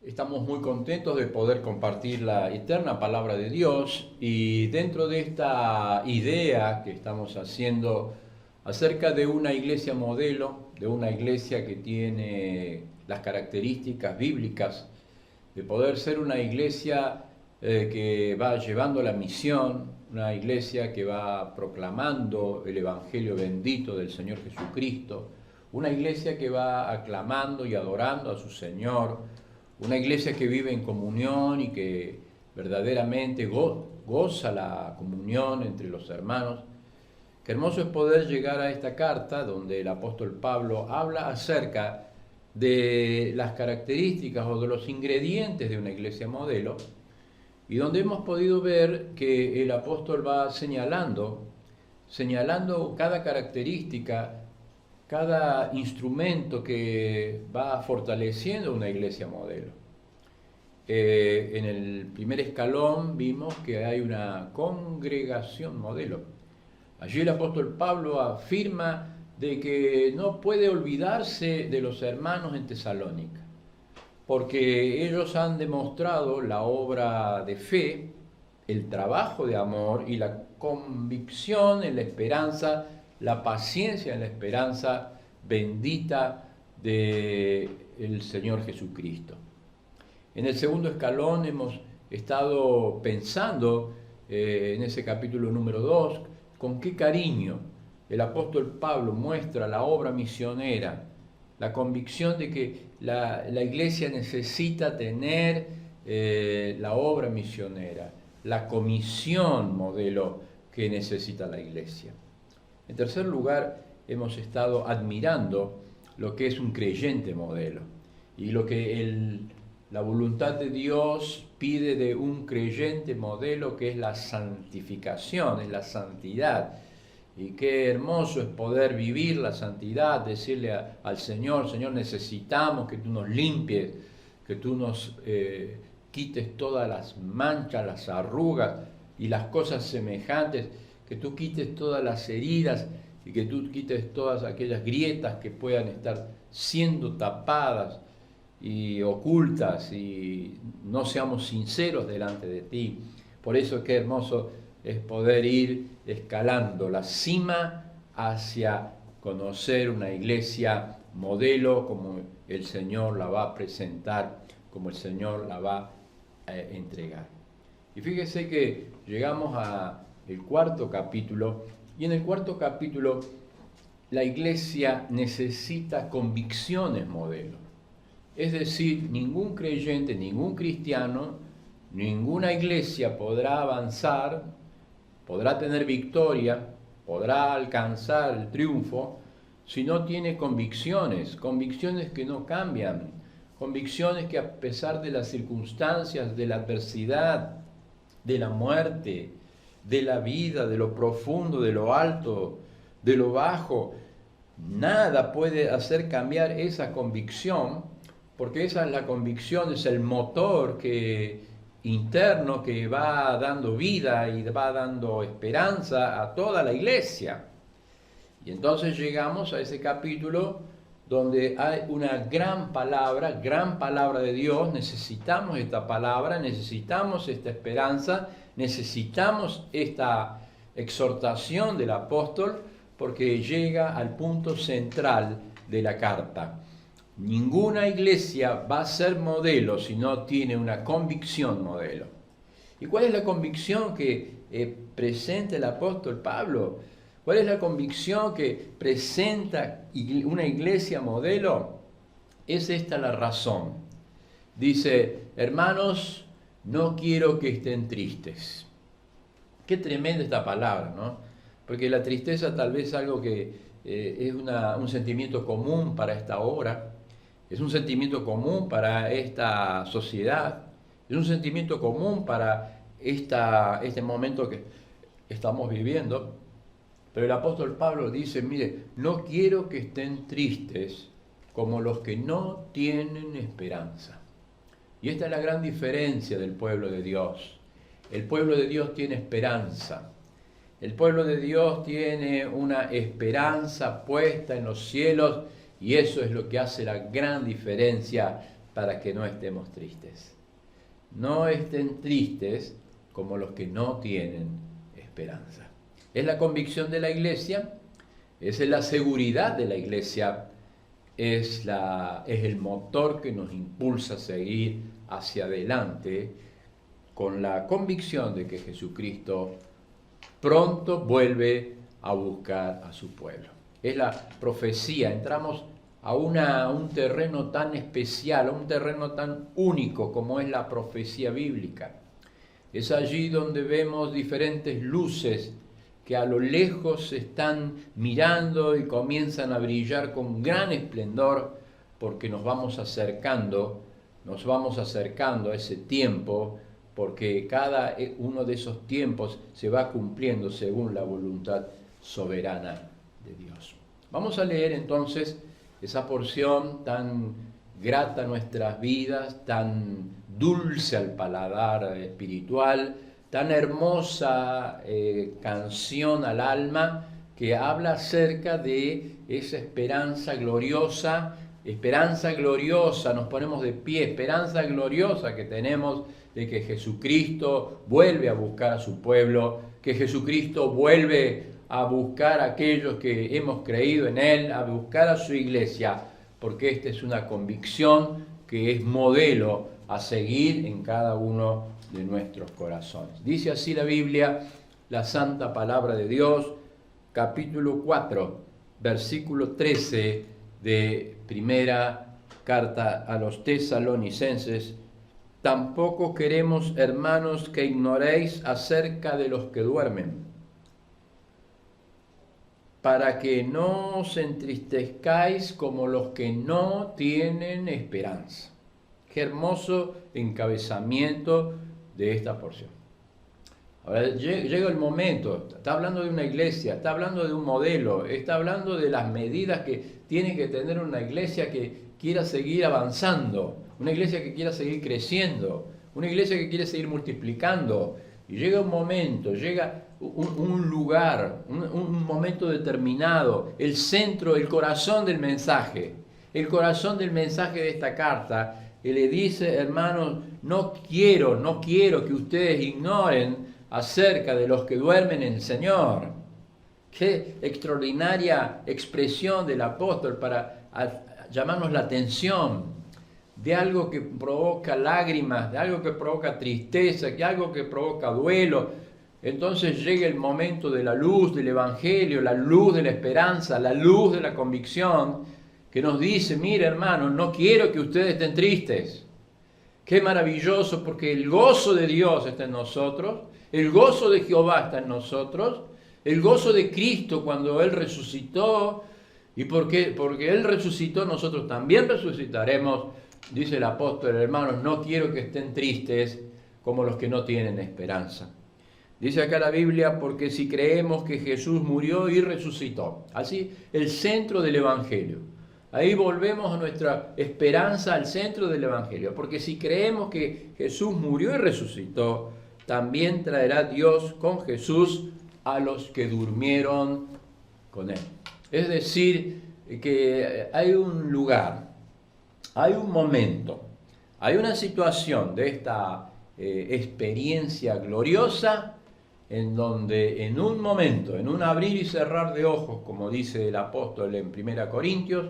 Estamos muy contentos de poder compartir la eterna palabra de Dios y dentro de esta idea que estamos haciendo acerca de una iglesia modelo, de una iglesia que tiene las características bíblicas de poder ser una iglesia que va llevando la misión, una iglesia que va proclamando el evangelio bendito del Señor Jesucristo, una iglesia que va aclamando y adorando a su Señor, una iglesia que vive en comunión y que verdaderamente goza la comunión entre los hermanos. Qué hermoso es poder llegar a esta carta donde el apóstol Pablo habla acerca de las características o de los ingredientes de una iglesia modelo, y donde hemos podido ver que el apóstol va señalando cada característica, cada instrumento que va fortaleciendo una iglesia modelo. En el primer escalón vimos que hay una congregación modelo. Allí el apóstol Pablo afirma de que no puede olvidarse de los hermanos en Tesalónica, porque ellos han demostrado la obra de fe, el trabajo de amor y la convicción en la esperanza, la paciencia en la esperanza bendita del Señor Jesucristo. En el segundo escalón hemos estado pensando en ese capítulo número 2, con qué cariño el apóstol Pablo muestra la obra misionera, la convicción de que la iglesia necesita tener la obra misionera, la comisión modelo que necesita la iglesia. En tercer lugar, hemos estado admirando lo que es un creyente modelo y lo que la voluntad de Dios pide de un creyente modelo, que es la santificación, es la santidad. Y qué hermoso es poder vivir la santidad, decirle al Señor: Señor, necesitamos que tú nos limpies, que tú nos quites todas las manchas, las arrugas y las cosas semejantes, que tú quites todas las heridas y que tú quites todas aquellas grietas que puedan estar siendo tapadas y ocultas, y no seamos sinceros delante de ti. Por eso qué hermoso es poder ir escalando la cima hacia conocer una iglesia modelo como el Señor la va a presentar, como el Señor la va a entregar. Y fíjese que llegamos al cuarto capítulo, y en el cuarto capítulo la iglesia necesita convicciones modelo. Es decir, ningún creyente, ningún cristiano, ninguna iglesia podrá avanzar, podrá tener victoria, podrá alcanzar el triunfo si no tiene convicciones que no cambian, convicciones que a pesar de las circunstancias, de la adversidad, de la muerte, de la vida, de lo profundo, de lo alto, de lo bajo, nada puede hacer cambiar esa convicción, porque esa es la convicción, es el motor interno que va dando vida y va dando esperanza a toda la iglesia. Y entonces llegamos a ese capítulo donde hay una gran palabra de Dios. Necesitamos esta palabra, necesitamos esta esperanza, necesitamos esta exhortación del apóstol, porque llega al punto central de la carta. Ninguna iglesia va a ser modelo si no tiene una convicción modelo. ¿Y cuál es la convicción que presenta el apóstol Pablo? ¿Cuál es la convicción que presenta una iglesia modelo? Es esta la razón. Dice: hermanos, no quiero que estén tristes. Qué tremenda esta palabra, ¿no? Porque la tristeza tal vez es algo que es un sentimiento común para esta hora. Es un sentimiento común para esta sociedad, es un sentimiento común para este momento que estamos viviendo. Pero el apóstol Pablo dice: mire, no quiero que estén tristes como los que no tienen esperanza. Y esta es la gran diferencia del pueblo de Dios. El pueblo de Dios tiene esperanza. El pueblo de Dios tiene una esperanza puesta en los cielos. Y eso es lo que hace la gran diferencia para que no estemos tristes. No estén tristes como los que no tienen esperanza. Es la convicción de la iglesia, es la seguridad de la iglesia, es el motor que nos impulsa a seguir hacia adelante con la convicción de que Jesucristo pronto vuelve a buscar a su pueblo. Es la profecía, entramos a un terreno tan especial, a un terreno tan único como es la profecía bíblica. Es allí donde vemos diferentes luces que a lo lejos se están mirando y comienzan a brillar con gran esplendor porque nos vamos acercando a ese tiempo, porque cada uno de esos tiempos se va cumpliendo según la voluntad soberana de Dios. Vamos a leer entonces esa porción tan grata a nuestras vidas, tan dulce al paladar espiritual, tan hermosa canción al alma, que habla acerca de esa esperanza gloriosa, nos ponemos de pie, esperanza gloriosa que tenemos de que Jesucristo vuelve a buscar a su pueblo, que Jesucristo vuelve a buscar a aquellos que hemos creído en Él, a buscar a su iglesia, porque esta es una convicción que es modelo a seguir en cada uno de nuestros corazones. Dice así la Biblia, la santa palabra de Dios, capítulo 4, versículo 13 de primera carta a los tesalonicenses: tampoco queremos, hermanos, que ignoréis acerca de los que duermen, para que no os entristezcáis como los que no tienen esperanza. Qué hermoso encabezamiento de esta porción. Ahora llega el momento, está hablando de una iglesia, está hablando de un modelo, está hablando de las medidas que tiene que tener una iglesia que quiera seguir avanzando, una iglesia que quiera seguir creciendo, una iglesia que quiere seguir multiplicando. Y llega un momento, llega un lugar, un momento determinado, el centro, el corazón del mensaje de esta carta, que le dice: hermanos, no quiero que ustedes ignoren acerca de los que duermen en el Señor. Qué extraordinaria expresión del apóstol para llamarnos la atención de algo que provoca lágrimas, de algo que provoca tristeza, de algo que provoca duelo. Entonces llega el momento de la luz del Evangelio, la luz de la esperanza, la luz de la convicción, que nos dice: mire, hermanos, no quiero que ustedes estén tristes. Qué maravilloso, porque el gozo de Dios está en nosotros, el gozo de Jehová está en nosotros, el gozo de Cristo cuando Él resucitó, y porque Él resucitó, nosotros también resucitaremos. Dice el apóstol: hermanos, no quiero que estén tristes como los que no tienen esperanza. Dice acá la Biblia: porque si creemos que Jesús murió y resucitó. Así, el centro del Evangelio. Ahí volvemos a nuestra esperanza al centro del Evangelio. Porque si creemos que Jesús murió y resucitó, también traerá Dios con Jesús a los que durmieron con Él. Es decir, que hay un lugar, hay un momento, hay una situación de esta experiencia gloriosa en donde en un momento, en un abrir y cerrar de ojos, como dice el apóstol en 1 Corintios,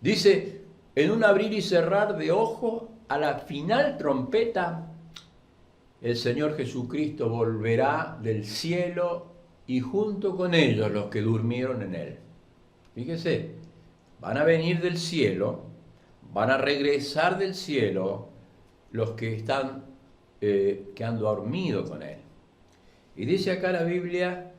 dice: en un abrir y cerrar de ojos, a la final trompeta, el Señor Jesucristo volverá del cielo y junto con ellos los que durmieron en Él. Fíjese, van a venir del cielo, van a regresar del cielo los que han dormido con Él. Y dice acá la Biblia: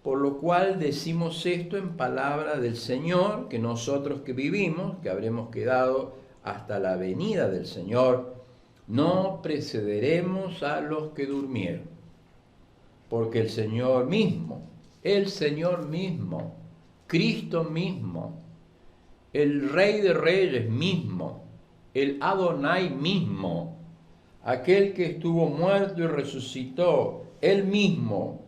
por lo cual decimos esto en palabra del Señor, que nosotros que vivimos, que habremos quedado hasta la venida del Señor, no precederemos a los que durmieron. Porque el Señor mismo, Cristo mismo, el Rey de Reyes mismo, el Adonai mismo, aquel que estuvo muerto y resucitó, Él mismo,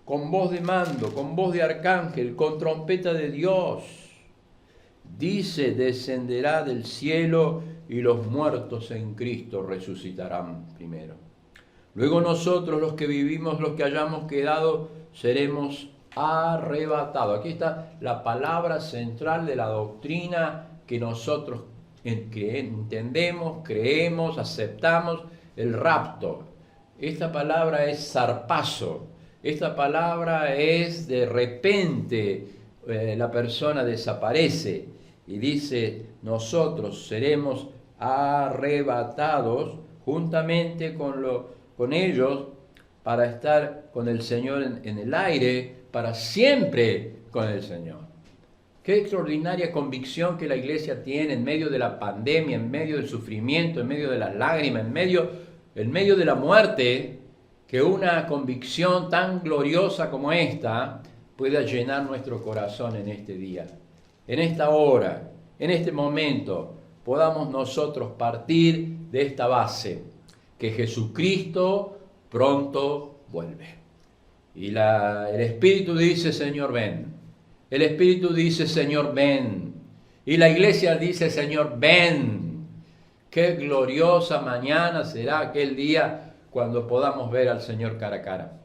con voz de mando, con voz de arcángel, con trompeta de Dios, dice: descenderá del cielo, y los muertos en Cristo resucitarán primero. Luego nosotros, los que vivimos, los que hayamos quedado, seremos arrebatados. Aquí está la palabra central de la doctrina que nosotros entendemos, creemos, aceptamos, el rapto. Esta palabra es zarpazo. Esta palabra es de repente, la persona desaparece y dice, nosotros seremos arrebatados juntamente con ellos para estar con el Señor en el aire, para siempre con el Señor. Qué extraordinaria convicción que la iglesia tiene en medio de la pandemia, en medio del sufrimiento, en medio de las lágrimas, en medio de la muerte, que una convicción tan gloriosa como esta pueda llenar nuestro corazón en este día, en esta hora, en este momento, podamos nosotros partir de esta base, que Jesucristo pronto vuelve. Y el Espíritu dice, Señor, ven. El Espíritu dice, Señor, ven. Y la iglesia dice, Señor, ven. Qué gloriosa mañana será aquel día cuando podamos ver al Señor cara a cara.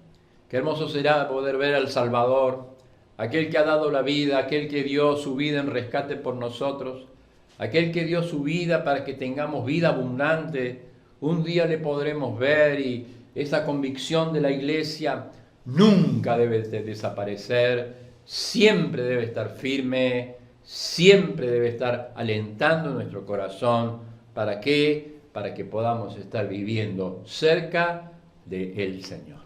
Qué hermoso será poder ver al Salvador, aquel que ha dado la vida, aquel que dio su vida en rescate por nosotros, aquel que dio su vida para que tengamos vida abundante. Un día le podremos ver y esa convicción de la iglesia nunca debe desaparecer, siempre debe estar firme, siempre debe estar alentando nuestro corazón. ¿Para qué? Para que podamos estar viviendo cerca del Señor.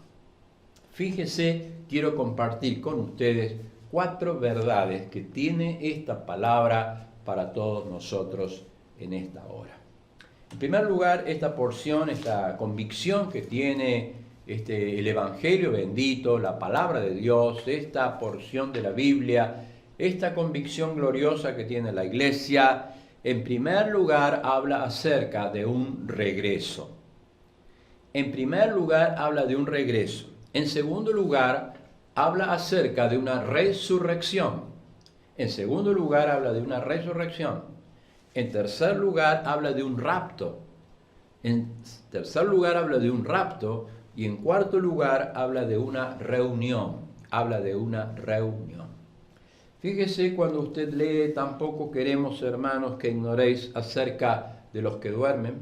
Fíjese, quiero compartir con ustedes 4 verdades que tiene esta palabra para todos nosotros en esta hora. En primer lugar, esta porción, esta convicción que tiene el Evangelio bendito, la palabra de Dios, esta porción de la Biblia, esta convicción gloriosa que tiene la iglesia, en primer lugar habla acerca de un regreso. En primer lugar habla de un regreso. En segundo lugar habla acerca de una resurrección. En segundo lugar habla de una resurrección. En tercer lugar habla de un rapto. En tercer lugar habla de un rapto. Y en cuarto lugar habla de una reunión. Habla de una reunión. Fíjese, cuando usted lee, tampoco queremos, hermanos, que ignoréis acerca de los que duermen,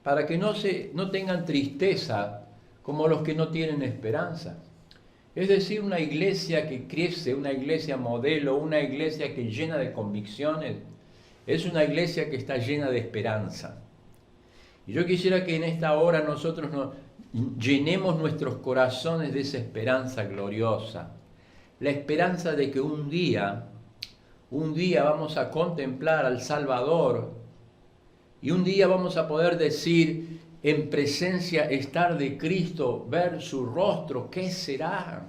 para que no tengan tristeza como los que no tienen esperanza. Es decir, una iglesia que crece, una iglesia modelo, una iglesia que llena de convicciones, es una iglesia que está llena de esperanza. Y yo quisiera que en esta hora nosotros llenemos nuestros corazones de esa esperanza gloriosa. La esperanza de que un día vamos a contemplar al Salvador y un día vamos a poder decir en presencia estar de Cristo, ver su rostro, ¿qué será?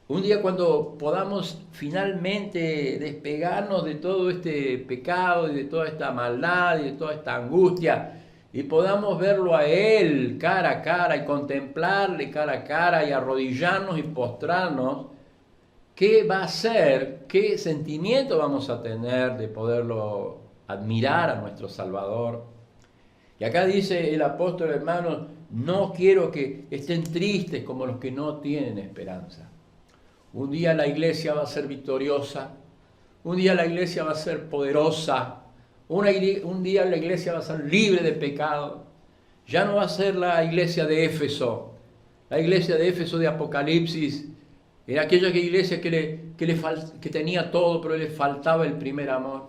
Un día cuando podamos finalmente despegarnos de todo este pecado y de toda esta maldad y de toda esta angustia y podamos verlo a Él cara a cara y contemplarle cara a cara y arrodillarnos y postrarnos, ¿qué va a ser? ¿Qué sentimiento vamos a tener de poderlo admirar a nuestro Salvador? Y acá dice el apóstol, hermanos, no quiero que estén tristes como los que no tienen esperanza. Un día la iglesia va a ser victoriosa, un día la iglesia va a ser poderosa, un día la iglesia va a ser libre de pecado. Ya no va a ser la iglesia de Éfeso, la iglesia de Éfeso de Apocalipsis. Era aquella iglesia que tenía todo, pero le faltaba el primer amor.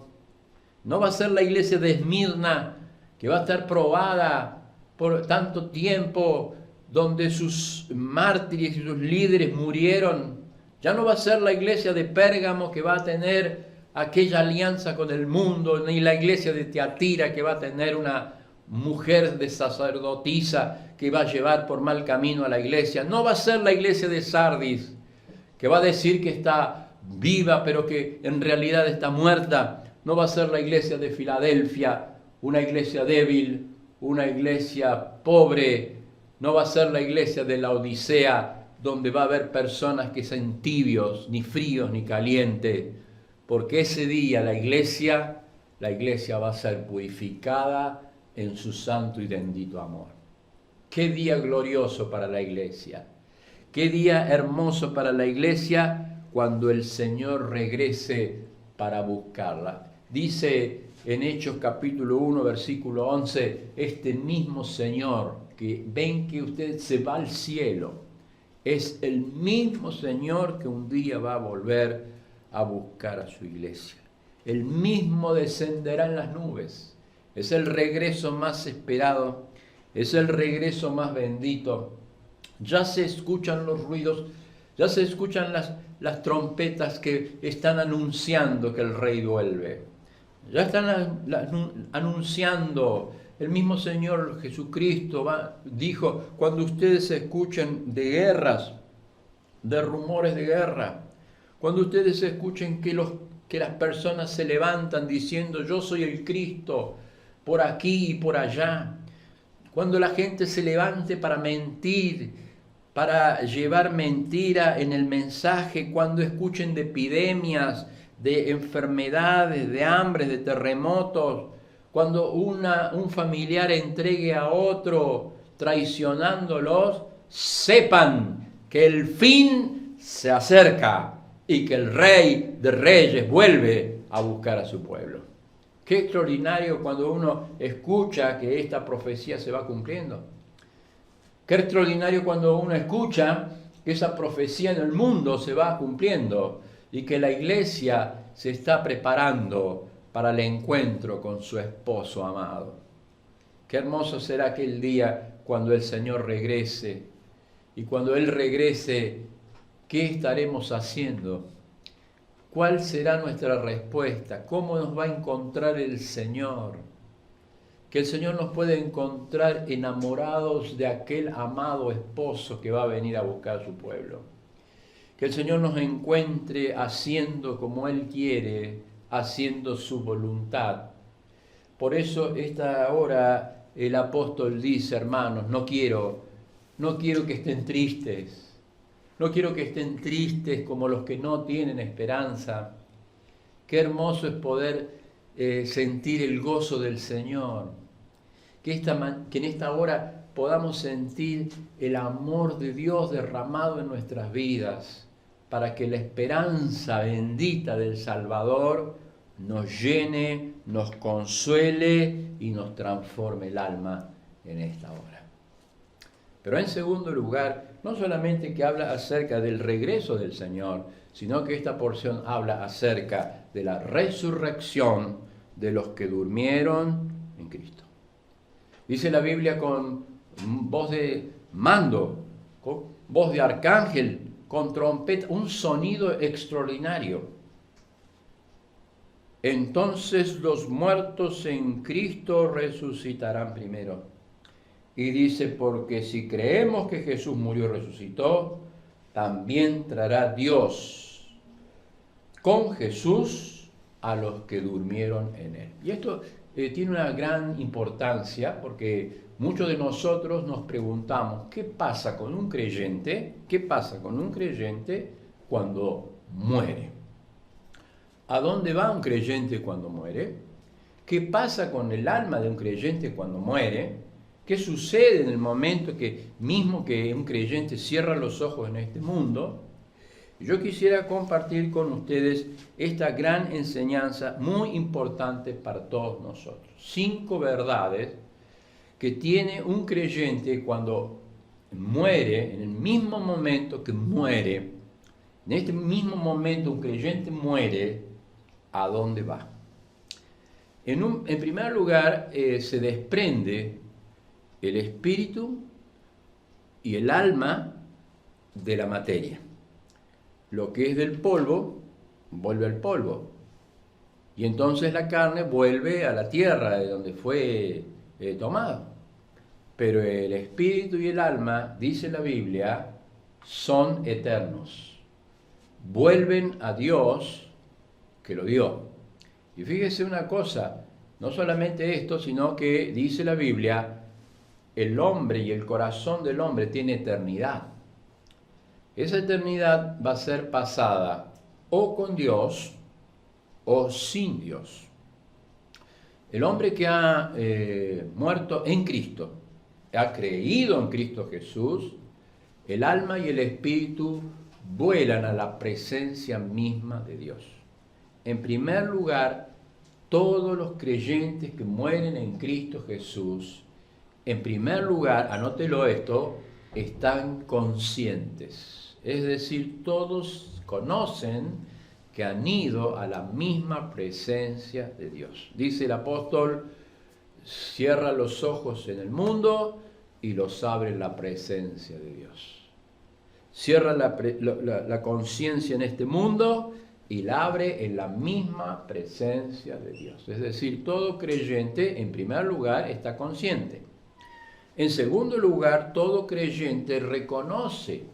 No va a ser la iglesia de Esmirna, que va a estar probada por tanto tiempo, donde sus mártires y sus líderes murieron. Ya no va a ser la iglesia de Pérgamo, que va a tener aquella alianza con el mundo, ni la iglesia de Tiatira, que va a tener una mujer de sacerdotisa que va a llevar por mal camino a la iglesia. No va a ser la iglesia de Sardis, que va a decir que está viva, pero que en realidad está muerta. No va a ser la iglesia de Filadelfia, una iglesia débil, una iglesia pobre. No va a ser la iglesia de la Odisea, donde va a haber personas que sean tibios, ni fríos, ni calientes. Porque ese día la iglesia la iglesia va a ser purificada en su santo y bendito amor. Qué día glorioso para la iglesia. Qué día hermoso para la iglesia cuando el Señor regrese para buscarla. Dice en Hechos capítulo 1, versículo 11, este mismo Señor que ven que usted se va al cielo, es el mismo Señor que un día va a volver a buscar a su iglesia. El mismo descenderá en las nubes. Es el regreso más esperado, es el regreso más bendito. Ya se escuchan los ruidos, ya se escuchan las trompetas que están anunciando que el Rey vuelve. Ya están anunciando. El mismo Señor Jesucristo dijo, cuando ustedes escuchen de guerras, de rumores de guerra, cuando ustedes escuchen que las personas se levantan diciendo, yo soy el Cristo, por aquí y por allá, cuando la gente se levante para mentir, para llevar mentira en el mensaje, cuando escuchen de epidemias, de enfermedades, de hambre, de terremotos, cuando un familiar entregue a otro traicionándolos, sepan que el fin se acerca y que el Rey de Reyes vuelve a buscar a su pueblo. Qué extraordinario cuando uno escucha que esta profecía se va cumpliendo. Qué extraordinario cuando uno escucha que esa profecía en el mundo se va cumpliendo y que la iglesia se está preparando para el encuentro con su esposo amado. Qué hermoso será aquel día cuando el Señor regrese. Y cuando Él regrese, ¿qué estaremos haciendo? ¿Cuál será nuestra respuesta? ¿Cómo nos va a encontrar el Señor? Que el Señor nos puede encontrar enamorados de aquel amado esposo que va a venir a buscar a su pueblo. Que el Señor nos encuentre haciendo como Él quiere, haciendo su voluntad. Por eso esta hora el apóstol dice, hermanos, no quiero que estén tristes. No quiero que estén tristes como los que no tienen esperanza. Qué hermoso es poder sentir el gozo del Señor. Que en esta hora podamos sentir el amor de Dios derramado en nuestras vidas, para que la esperanza bendita del Salvador nos llene, nos consuele y nos transforme el alma en esta hora. Pero en segundo lugar, no solamente que habla acerca del regreso del Señor, sino que esta porción habla acerca de la resurrección de los que durmieron en Cristo. Dice la Biblia con voz de mando, con voz de arcángel, con trompeta, un sonido extraordinario. Entonces los muertos en Cristo resucitarán primero. Y dice, porque si creemos que Jesús murió y resucitó, también traerá Dios con Jesús a los que durmieron en Él. Y esto tiene una gran importancia porque muchos de nosotros nos preguntamos, ¿qué pasa con un creyente? ¿Qué pasa con un creyente cuando muere? ¿A dónde va un creyente cuando muere? ¿Qué pasa con el alma de un creyente cuando muere? ¿Qué sucede en el momento que un creyente cierra los ojos en este mundo? Yo quisiera compartir con ustedes esta gran enseñanza muy importante para todos nosotros. 5 verdades que tiene un creyente cuando muere, en el mismo momento que muere. En este mismo momento un creyente muere, ¿a dónde va? En primer lugar, se desprende el espíritu y el alma de la materia. Lo que es del polvo, vuelve al polvo. Y entonces la carne vuelve a la tierra de donde fue tomado. Pero el espíritu y el alma, dice la Biblia, son eternos. Vuelven a Dios que lo dio. Y fíjese una cosa, no solamente esto, sino que dice la Biblia, el hombre y el corazón del hombre tiene eternidad. Esa eternidad va a ser pasada o con Dios o sin Dios. El hombre que ha muerto en Cristo, ha creído en Cristo Jesús, el alma y el espíritu vuelan a la presencia misma de Dios. En primer lugar, todos los creyentes que mueren en Cristo Jesús, en primer lugar, anótelo esto, están conscientes. Es decir, todos conocen que han ido a la misma presencia de Dios. Dice el apóstol, cierra los ojos en el mundo y los abre en la presencia de Dios. Cierra la conciencia en este mundo y la abre en la misma presencia de Dios. Es decir, todo creyente, en primer lugar, está consciente. En segundo lugar, todo creyente reconoce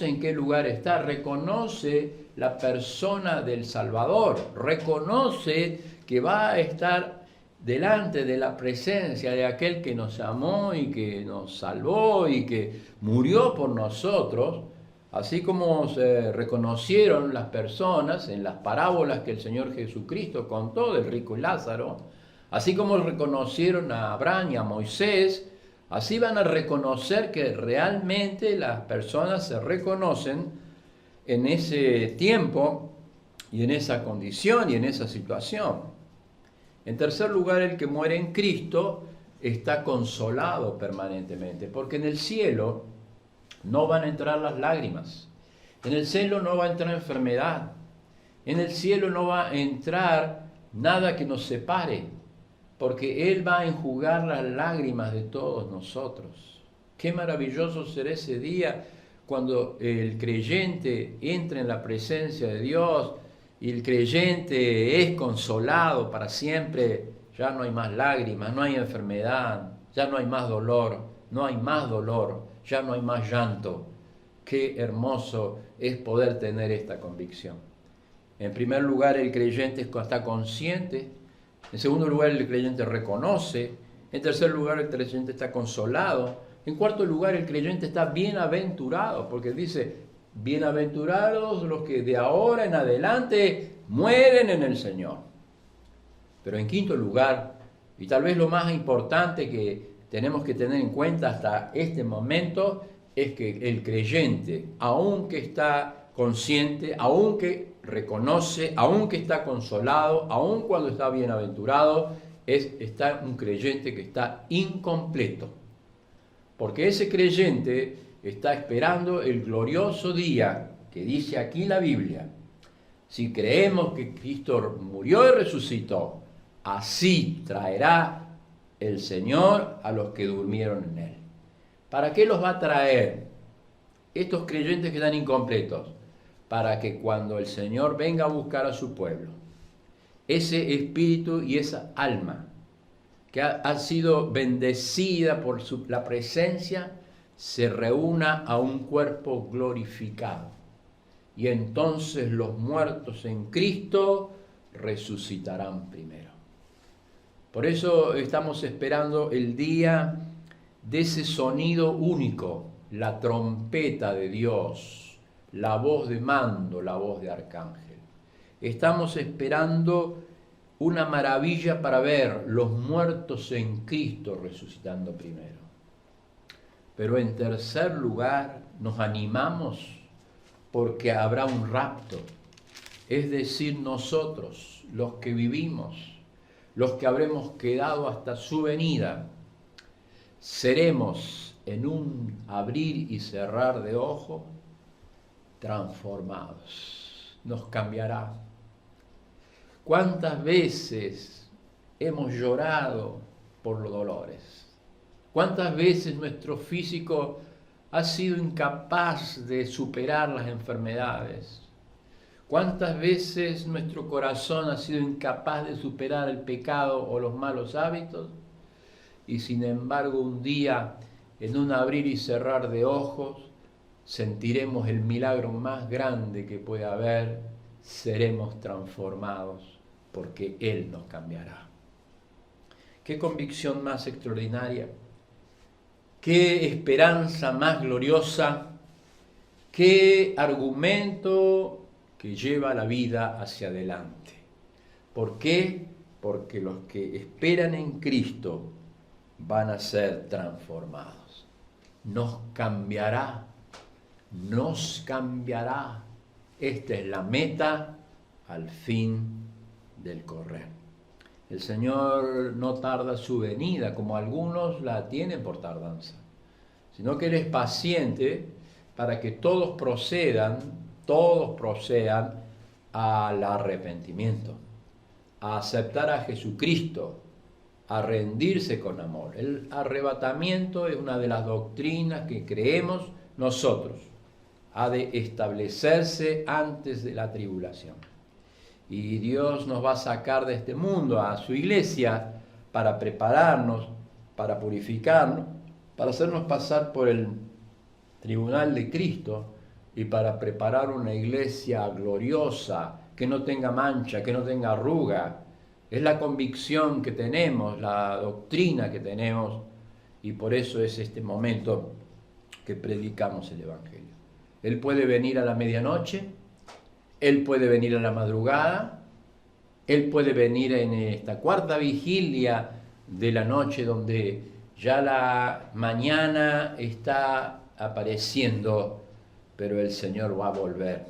en qué lugar está, reconoce la persona del Salvador, reconoce que va a estar delante de la presencia de aquel que nos amó y que nos salvó y que murió por nosotros, así como se reconocieron las personas en las parábolas que el Señor Jesucristo contó del rico y Lázaro, así como reconocieron a Abraham y a Moisés, así van a reconocer que realmente las personas se reconocen en ese tiempo y en esa condición y en esa situación. En tercer lugar, el que muere en Cristo está consolado permanentemente, porque en el cielo no van a entrar las lágrimas, en el cielo no va a entrar enfermedad, en el cielo no va a entrar nada que nos separe, porque Él va a enjugar las lágrimas de todos nosotros. Qué maravilloso será ese día cuando el creyente entra en la presencia de Dios y el creyente es consolado para siempre. Ya no hay más lágrimas, no hay enfermedad, ya no hay más dolor, ya no hay más llanto. Qué hermoso es poder tener esta convicción. En primer lugar, el creyente está consciente. En segundo lugar, el creyente reconoce. En tercer lugar, el creyente está consolado. En cuarto lugar, el creyente está bienaventurado, porque dice, bienaventurados los que de ahora en adelante mueren en el Señor. Pero en quinto lugar, y tal vez lo más importante que tenemos que tener en cuenta hasta este momento, es que el creyente, aunque está consciente, aunque reconoce, aunque está consolado, aun cuando está bienaventurado, está un creyente que está incompleto. Porque ese creyente está esperando el glorioso día que dice aquí la Biblia. Si creemos que Cristo murió y resucitó, así traerá el Señor a los que durmieron en Él. ¿Para qué los va a traer estos creyentes que están incompletos? Para que cuando el Señor venga a buscar a su pueblo, ese espíritu y esa alma que ha sido bendecida por la presencia, se reúna a un cuerpo glorificado. Y entonces los muertos en Cristo resucitarán primero. Por eso estamos esperando el día de ese sonido único, la trompeta de Dios, la voz de mando, la voz de arcángel. Estamos esperando una maravilla para ver los muertos en Cristo resucitando primero. Pero en tercer lugar, nos animamos porque habrá un rapto. Es decir, nosotros, los que vivimos, los que habremos quedado hasta su venida, seremos en un abrir y cerrar de ojos transformados. Nos cambiará. ¿Cuántas veces hemos llorado por los dolores? ¿Cuántas veces nuestro físico ha sido incapaz de superar las enfermedades? ¿Cuántas veces nuestro corazón ha sido incapaz de superar el pecado o los malos hábitos? Y sin embargo, un día, en un abrir y cerrar de ojos, sentiremos el milagro más grande que puede haber, seremos transformados, porque Él nos cambiará. ¿Qué convicción más extraordinaria? ¿Qué esperanza más gloriosa? ¿Qué argumento que lleva la vida hacia adelante? ¿Por qué? porque los que esperan en Cristo van a ser transformados. Nos cambiará. Esta es la meta al fin del correr. El Señor no tarda su venida, como algunos la tienen por tardanza, sino que Él es paciente para que todos procedan al arrepentimiento, a aceptar a Jesucristo, a rendirse con amor. El arrebatamiento es una de las doctrinas que creemos nosotros. Ha de establecerse antes de la tribulación. Y Dios nos va a sacar de este mundo a su iglesia para prepararnos, para purificarnos, para hacernos pasar por el tribunal de Cristo y para preparar una iglesia gloriosa, que no tenga mancha, que no tenga arruga. Es la convicción que tenemos, la doctrina que tenemos, y por eso es este momento que predicamos el Evangelio. Él puede venir a la medianoche, Él puede venir a la madrugada, Él puede venir en esta cuarta vigilia de la noche donde ya la mañana está apareciendo, pero el Señor va a volver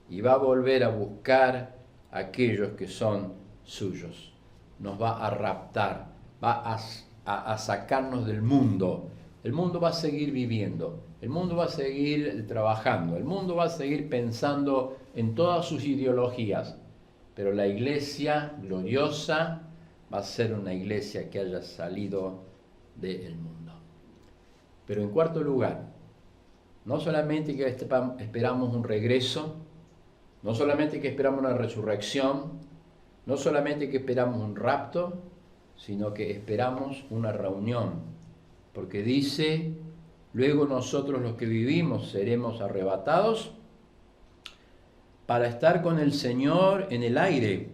y va a volver a buscar a aquellos que son suyos. Nos va a raptar, va a sacarnos del mundo. El mundo va a seguir viviendo, el mundo va a seguir trabajando, el mundo va a seguir pensando en todas sus ideologías, pero la iglesia gloriosa va a ser una iglesia que haya salido del mundo. Pero en cuarto lugar, no solamente que esperamos un regreso, no solamente que esperamos una resurrección, no solamente que esperamos un rapto, sino que esperamos una reunión. Porque dice, luego nosotros los que vivimos seremos arrebatados para estar con el Señor en el aire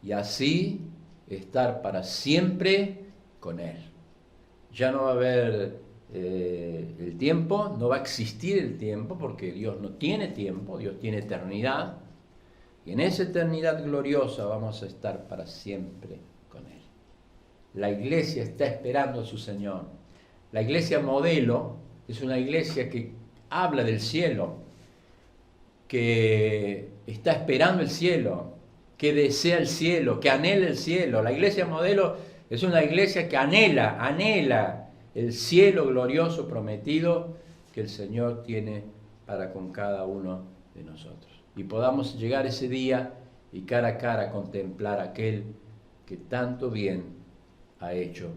y así estar para siempre con Él. Ya no va a haber el tiempo, no va a existir el tiempo porque Dios no tiene tiempo, Dios tiene eternidad. Y en esa eternidad gloriosa vamos a estar para siempre con Él. La iglesia está esperando a su Señor. La iglesia modelo es una iglesia que habla del cielo, que está esperando el cielo, que desea el cielo, que anhela el cielo. La iglesia modelo es una iglesia que anhela el cielo glorioso prometido que el Señor tiene para con cada uno de nosotros. Y podamos llegar ese día y cara a cara contemplar a aquel que tanto bien ha hecho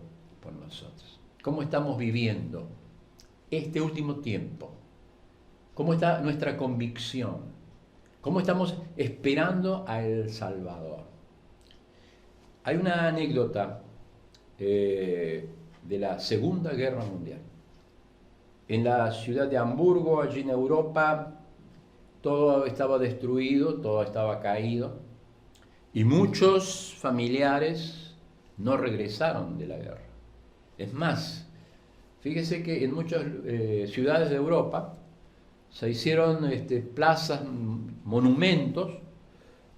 por nosotros. ¿Cómo estamos viviendo este último tiempo? ¿Cómo está nuestra convicción? ¿Cómo estamos esperando al Salvador? Hay una anécdota de la Segunda Guerra Mundial. En la ciudad de Hamburgo, allí en Europa, todo estaba destruido, todo estaba caído, y muchos familiares no regresaron de la guerra. Es más, fíjese que en muchas ciudades de Europa se hicieron plazas, monumentos,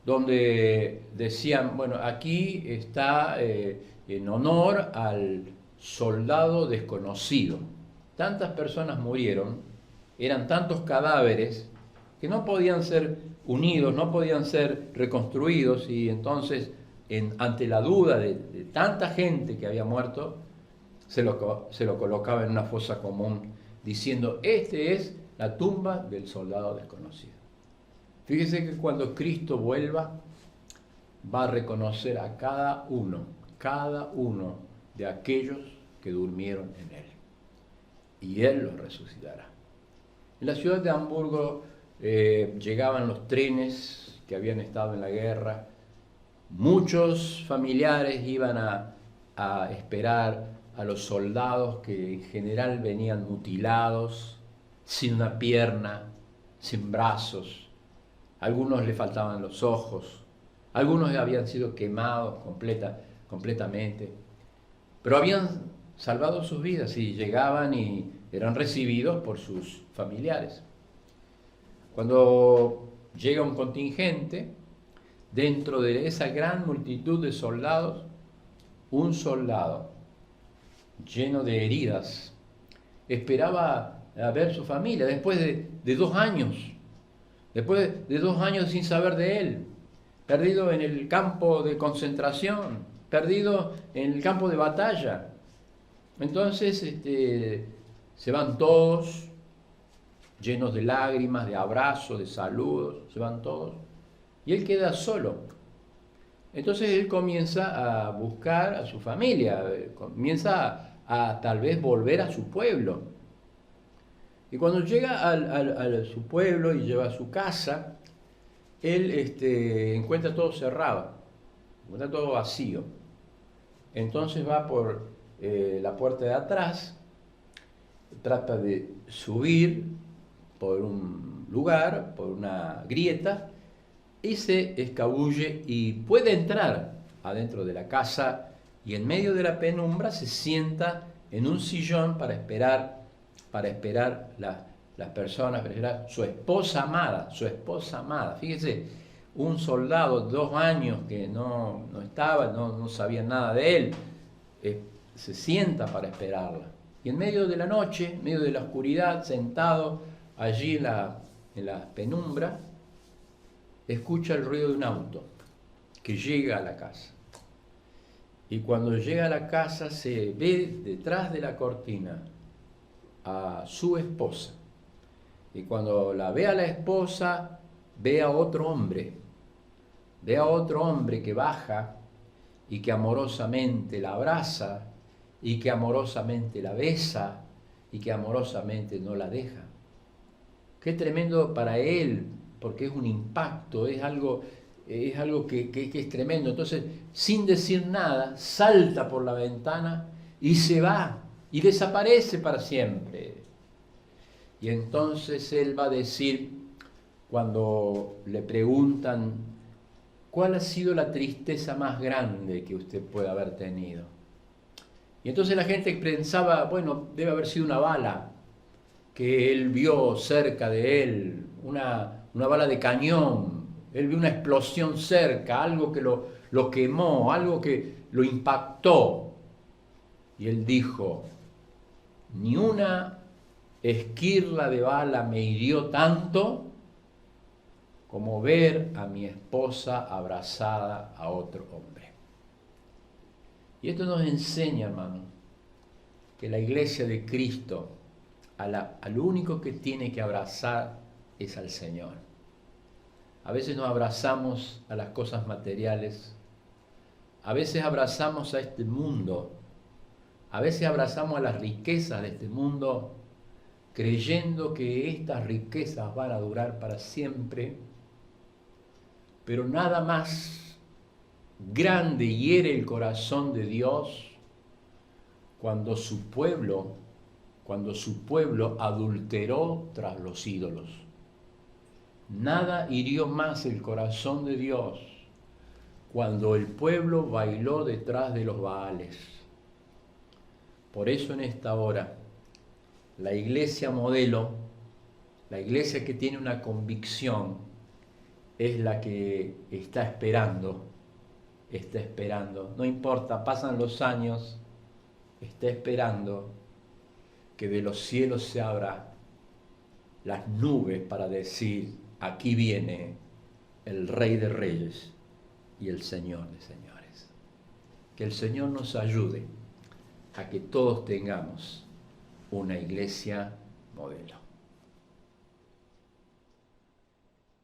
donde decían, bueno, aquí está en honor al soldado desconocido. Tantas personas murieron, eran tantos cadáveres, que no podían ser unidos, no podían ser reconstruidos, y entonces, ante la duda de tanta gente que había muerto, se lo colocaba en una fosa común, diciendo, este es la tumba del soldado desconocido. Fíjese que cuando Cristo vuelva, va a reconocer a cada uno de aquellos que durmieron en Él. Y Él los resucitará. En la ciudad de Hamburgo llegaban los trenes que habían estado en la guerra. Muchos familiares iban a esperar a los soldados que en general venían mutilados, sin una pierna, sin brazos. A algunos le faltaban los ojos, algunos habían sido quemados completamente, pero habían salvado sus vidas y llegaban y eran recibidos por sus familiares. Cuando llega un contingente, dentro de esa gran multitud de soldados, un soldado lleno de heridas esperaba a ver su familia después de 2 años, después de 2 años sin saber de él, perdido en el campo de concentración, perdido en el campo de batalla. Entonces se van todos, llenos de lágrimas, de abrazos, de saludos, se van todos, y él queda solo. Entonces él comienza a buscar a su familia, comienza a tal vez volver a su pueblo. Y cuando llega a su pueblo y llega a su casa, él encuentra todo cerrado, encuentra todo vacío. Entonces va por la puerta de atrás, trata de subir por un lugar, por una grieta, y se escabulle y puede entrar adentro de la casa, y en medio de la penumbra se sienta en un sillón para esperar las personas, para esperar su esposa amada. Fíjese, un soldado, 2 años que no estaba, no sabía nada de él, se sienta para esperarla. Y en medio de la noche, en medio de la oscuridad, sentado allí en la penumbra, escucha el ruido de un auto que llega a la casa. Y cuando llega a la casa se ve detrás de la cortina a su esposa. Y cuando la ve a la esposa, ve a otro hombre. Ve a otro hombre que baja y que amorosamente la abraza y que amorosamente la besa y que amorosamente no la deja. Qué tremendo para él, porque es un impacto, es algo que es tremendo. Entonces, sin decir nada, salta por la ventana y se va y desaparece para siempre. Y entonces él va a decir, cuando le preguntan, ¿cuál ha sido la tristeza más grande que usted puede haber tenido? Y entonces la gente pensaba, bueno, debe haber sido una bala que él vio cerca de él, una bala de cañón. Él vio una explosión cerca, algo que lo quemó, algo que lo impactó. Y él dijo, ni una esquirla de bala me hirió tanto como ver a mi esposa abrazada a otro hombre. Y esto nos enseña, hermano, que la iglesia de Cristo, al único que tiene que abrazar es al Señor. A veces nos abrazamos a las cosas materiales, a veces abrazamos a este mundo, a veces abrazamos a las riquezas de este mundo, creyendo que estas riquezas van a durar para siempre, pero nada más grande hiere el corazón de Dios cuando su pueblo adulteró tras los ídolos. Nada hirió más el corazón de Dios cuando el pueblo bailó detrás de los Baales. Por eso en esta hora, la iglesia modelo, la iglesia que tiene una convicción, es la que está esperando. No importa, pasan los años, está esperando que de los cielos se abran las nubes para decir, aquí viene el Rey de Reyes y el Señor de Señores. Que el Señor nos ayude a que todos tengamos una iglesia modelo.